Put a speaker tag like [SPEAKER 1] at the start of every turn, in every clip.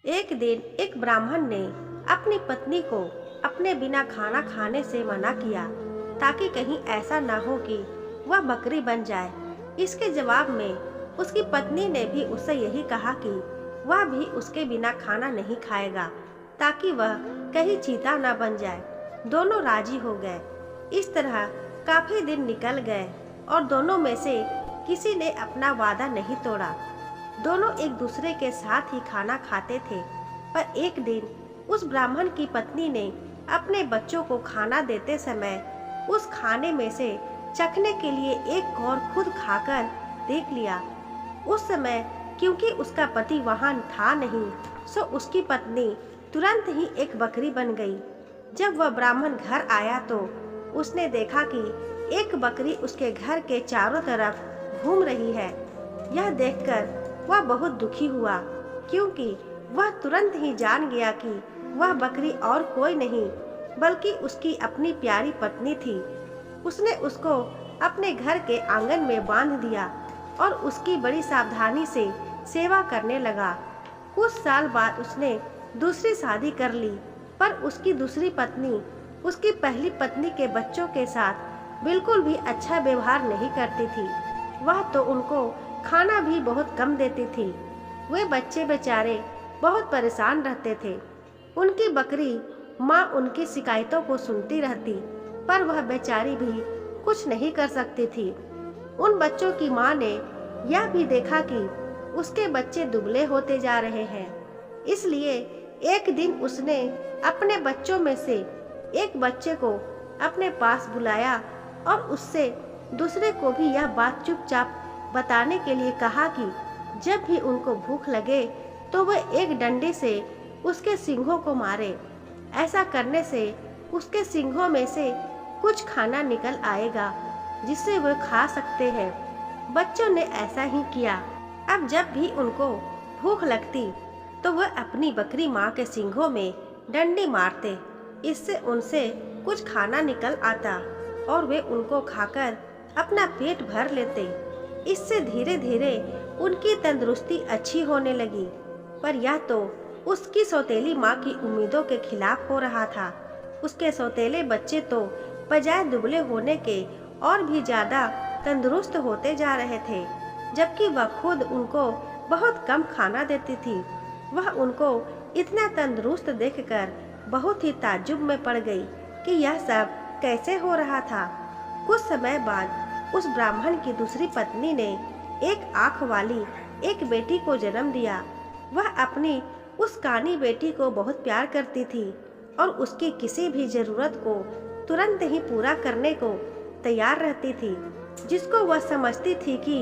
[SPEAKER 1] एक दिन एक ब्राह्मण ने अपनी पत्नी को अपने बिना खाना खाने से मना किया ताकि कहीं ऐसा ना हो कि वह बकरी बन जाए। इसके जवाब में उसकी पत्नी ने भी उससे यही कहा कि वह भी उसके बिना खाना नहीं खाएगा ताकि वह कहीं चीता ना बन जाए। दोनों राजी हो गए। इस तरह काफी दिन निकल गए और दोनों में से किसी ने अपना वादा नहीं तोड़ा। दोनों एक दूसरे के साथ ही खाना खाते थे। पर एक दिन उस ब्राह्मण की पत्नी ने अपने बच्चों को खाना देते समय उस खाने में से चखने के लिए एक कौर खुद खाकर देख लिया। उस समय क्योंकि उसका पति वहां था नहीं, सो उसकी पत्नी तुरंत ही एक बकरी बन गई। जब वह ब्राह्मण घर आया तो उसने देखा कि एक बकरी उसके घर के चारों तरफ घूम रही है। यह देखकर वह बहुत दुखी हुआ, क्योंकि वह तुरंत ही जान गया कि वह बकरी और कोई नहीं बल्कि उसकी अपनी प्यारी पत्नी थी। उसने उसको अपने घर के आंगन में बांध दिया और उसकी बड़ी सावधानी से सेवा करने लगा। कुछ साल बाद उसने दूसरी शादी कर ली, पर उसकी दूसरी पत्नी उसकी पहली पत्नी के बच्चों के साथ बिल्कुल भी अच्छा व्यवहार नहीं करती थी। वह तो उनको खाना भी बहुत कम देती थी। वे बच्चे बेचारे बहुत परेशान रहते थे। उनकी बकरी माँ उनकी शिकायतों को सुनती रहती, पर वह बेचारी भी कुछ नहीं कर सकती थी। उन बच्चों की माँ ने यह भी देखा कि उसके बच्चे दुबले होते जा रहे हैं। इसलिए एक दिन उसने अपने बच्चों में से एक बच्चे को अपने पास बुलाया और उससे दूसरे को भी यह बात चुपचाप बताने के लिए कहा कि जब भी उनको भूख लगे तो वह एक डंडे से उसके सींगों को मारे। ऐसा करने से उसके सींगों में से कुछ खाना निकल आएगा जिसे वे खा सकते हैं। बच्चों ने ऐसा ही किया। अब जब भी उनको भूख लगती तो वह अपनी बकरी माँ के सींगों में डंडी मारते। इससे उनसे कुछ खाना निकल आता और वे उनको खाकर अपना पेट भर लेते। इससे धीरे धीरे उनकी तंदुरुस्ती अच्छी होने लगी। पर यह तो उसकी सौतेली माँ की उम्मीदों के खिलाफ हो रहा था। उसके सौतेले बच्चे तो बजाय दुबले होने के और भी ज्यादा तंदुरुस्त होते जा रहे थे, जबकि वह खुद उनको बहुत कम खाना देती थी। वह उनको इतना तंदुरुस्त देखकर बहुत ही ताज्जुब में पड़ गई कि यह सब कैसे हो रहा था। कुछ समय बाद उस ब्राह्मण की दूसरी पत्नी ने एक आँख वाली एक बेटी को जन्म दिया। वह अपनी उस कानी बेटी को बहुत प्यार करती थी और उसकी किसी भी जरूरत को तुरंत ही पूरा करने को तैयार रहती थी, जिसको वह समझती थी कि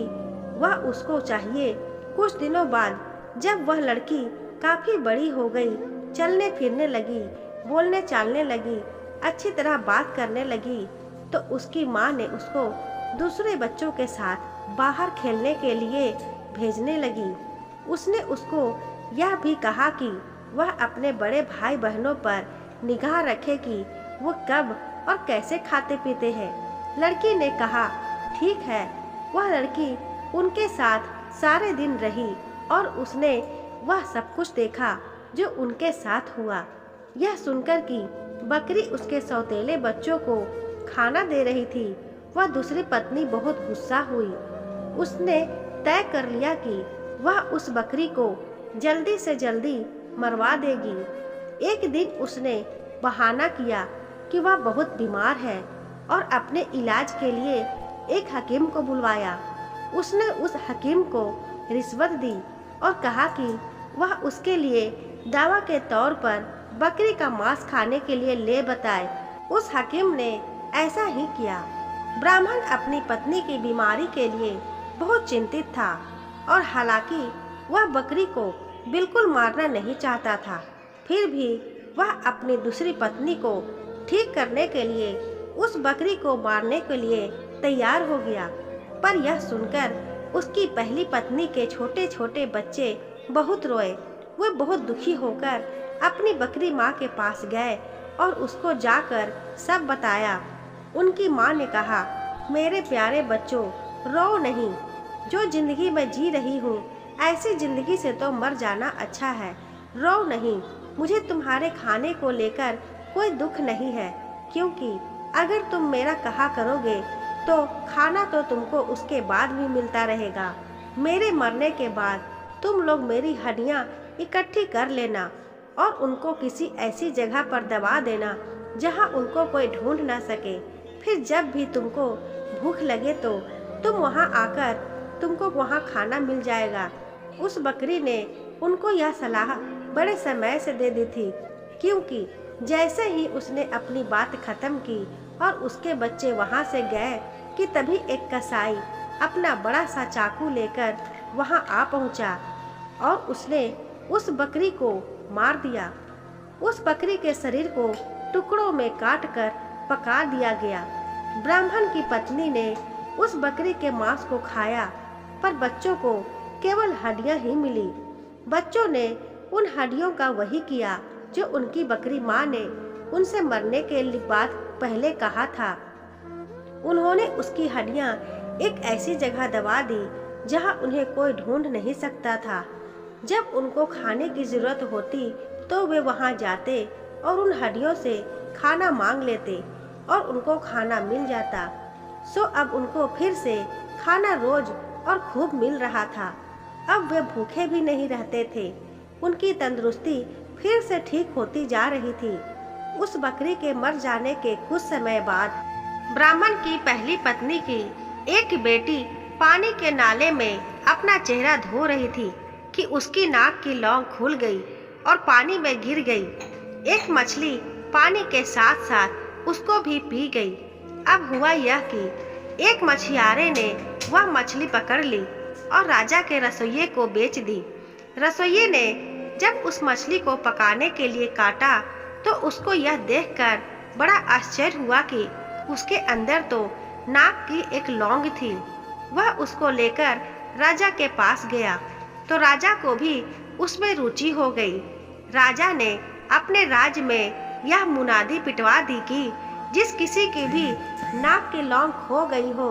[SPEAKER 1] वह उसको चाहिए। कुछ दिनों बाद जब वह लड़की काफी बड़ी हो गई, चलने फिरने लगी, बोलने चालने लगी, अच्छी तरह बात करने लगी, तो उसकी माँ ने उसको दूसरे बच्चों के साथ बाहर खेलने के लिए भेजने लगी। उसने उसको यह भी कहा कि वह अपने बड़े भाई बहनों पर निगाह रखे कि वो कब और कैसे खाते पीते हैं। लड़की ने कहा ठीक है। वह लड़की उनके साथ सारे दिन रही और उसने वह सब कुछ देखा जो उनके साथ हुआ। यह सुनकर कि बकरी उसके सौतेले बच्चों को खाना दे रही थी, वह दूसरी पत्नी बहुत गुस्सा हुई। उसने तय कर लिया कि वह उस बकरी को जल्दी से जल्दी मरवा देगी। एक दिन उसने बहाना किया कि वह बहुत बीमार है और अपने इलाज के लिए एक हकीम को बुलवाया। उसने उस हकीम को रिश्वत दी और कहा कि वह उसके लिए दवा के तौर पर बकरी का मांस खाने के लिए ले बताए। उस हकीम ने ऐसा ही किया। ब्राह्मण अपनी पत्नी की बीमारी के लिए बहुत चिंतित था और हालांकि वह बकरी को बिल्कुल मारना नहीं चाहता था, फिर भी वह अपनी दूसरी पत्नी को ठीक करने के लिए उस बकरी को मारने के लिए तैयार हो गया। पर यह सुनकर उसकी पहली पत्नी के छोटे छोटे बच्चे बहुत रोए। वे बहुत दुखी होकर अपनी बकरी माँ के पास गए और उसको जाकर सब बताया। उनकी माँ ने कहा, मेरे प्यारे बच्चों, रो नहीं। जो जिंदगी में जी रही हूँ ऐसी जिंदगी से तो मर जाना अच्छा है। रो नहीं, मुझे तुम्हारे खाने को लेकर कोई दुख नहीं है, क्योंकि अगर तुम मेरा कहा करोगे तो खाना तो तुमको उसके बाद भी मिलता रहेगा। मेरे मरने के बाद तुम लोग मेरी हड्डियाँ इकट्ठी कर लेना और उनको किसी ऐसी जगह पर दबा देना जहाँ उनको कोई ढूंढ ना सके। फिर जब भी तुमको भूख लगे तो तुम वहाँ आकर तुमको वहाँ खाना मिल जाएगा। उस बकरी ने उनको यह सलाह बड़े समय से दे दी थी, क्योंकि जैसे ही उसने अपनी बात खत्म की और उसके बच्चे वहाँ से गए कि तभी एक कसाई अपना बड़ा सा चाकू लेकर वहाँ आ पहुँचा और उसने उस बकरी को मार दिया। उस बकरी के शरीर को टुकड़ों में काट कर पका दिया गया। ब्राह्मण की पत्नी ने उस बकरी के मांस को खाया, पर बच्चों को केवल हड्डियां ही मिली। बच्चों ने उन हड्डियों का वही किया जो उनकी बकरी माँ ने उनसे मरने के बाद पहले कहा था। उन्होंने उसकी हड्डियां एक ऐसी जगह दबा दी जहां उन्हें कोई ढूंढ नहीं सकता था। जब उनको खाने की जरूरत होती तो वे वहां जाते और उन हड्डियों से खाना मांग लेते और उनको खाना मिल जाता। सो अब उनको फिर से खाना रोज और खूब मिल रहा था। अब वे भूखे भी नहीं रहते थे। उनकी तंदुरुस्ती फिर से ठीक होती जा रही थी। उस बकरी के मर जाने के कुछ समय बाद ब्राह्मण की पहली पत्नी की एक बेटी पानी के नाले में अपना चेहरा धो रही थी कि उसकी नाक की लौंग खुल गई और पानी में गिर गई। एक मछली पानी के साथ साथ उसको भी पी गई। अब हुआ यह कि एक मछियारे ने वह मछली पकड़ ली और राजा के रसोइये को बेच दी। रसोइये ने जब उस मछली को पकाने के लिए काटा तो उसको यह देखकर बड़ा आश्चर्य हुआ कि उसके अंदर तो नाक की एक लौंग थी। वह उसको लेकर राजा के पास गया तो राजा को भी उसमें रुचि हो गई। राजा ने अपने राज्य में यह मुनादी पिटवा दी कि जिस किसी की भी नाक की लौंग खो गई हो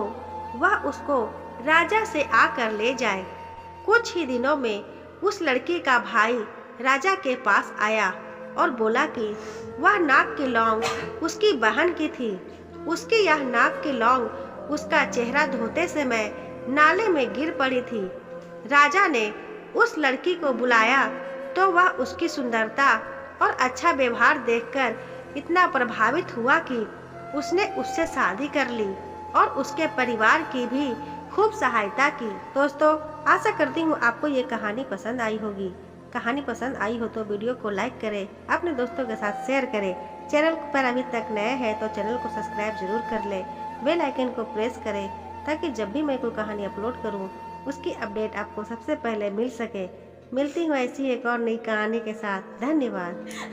[SPEAKER 1] वह उसको राजा से आकर ले जाए। कुछ ही दिनों में उस लड़की का भाई राजा के पास आया और बोला कि वह नाक की लौंग उसकी बहन की थी। उसकी यह नाक की लौंग उसका चेहरा धोते समय नाले में गिर पड़ी थी। राजा ने उस लड़की को बुलाया तो वह उसकी सुंदरता और अच्छा व्यवहार देखकर इतना प्रभावित हुआ कि उसने उससे शादी कर ली और उसके परिवार की भी खूब सहायता की। दोस्तों, आशा करती हूँ आपको ये कहानी पसंद आई होगी। कहानी पसंद आई हो तो वीडियो को लाइक करें, अपने दोस्तों के साथ शेयर करें। चैनल पर अभी तक नए हैं तो चैनल को सब्सक्राइब जरूर कर लें। बेल आइकन को प्रेस करें ताकि जब भी मैं कोई कहानी अपलोड करूँ उसकी अपडेट आपको सबसे पहले मिल सके। मिलती हूँ ऐसी एक और नई कहानी के साथ। धन्यवाद।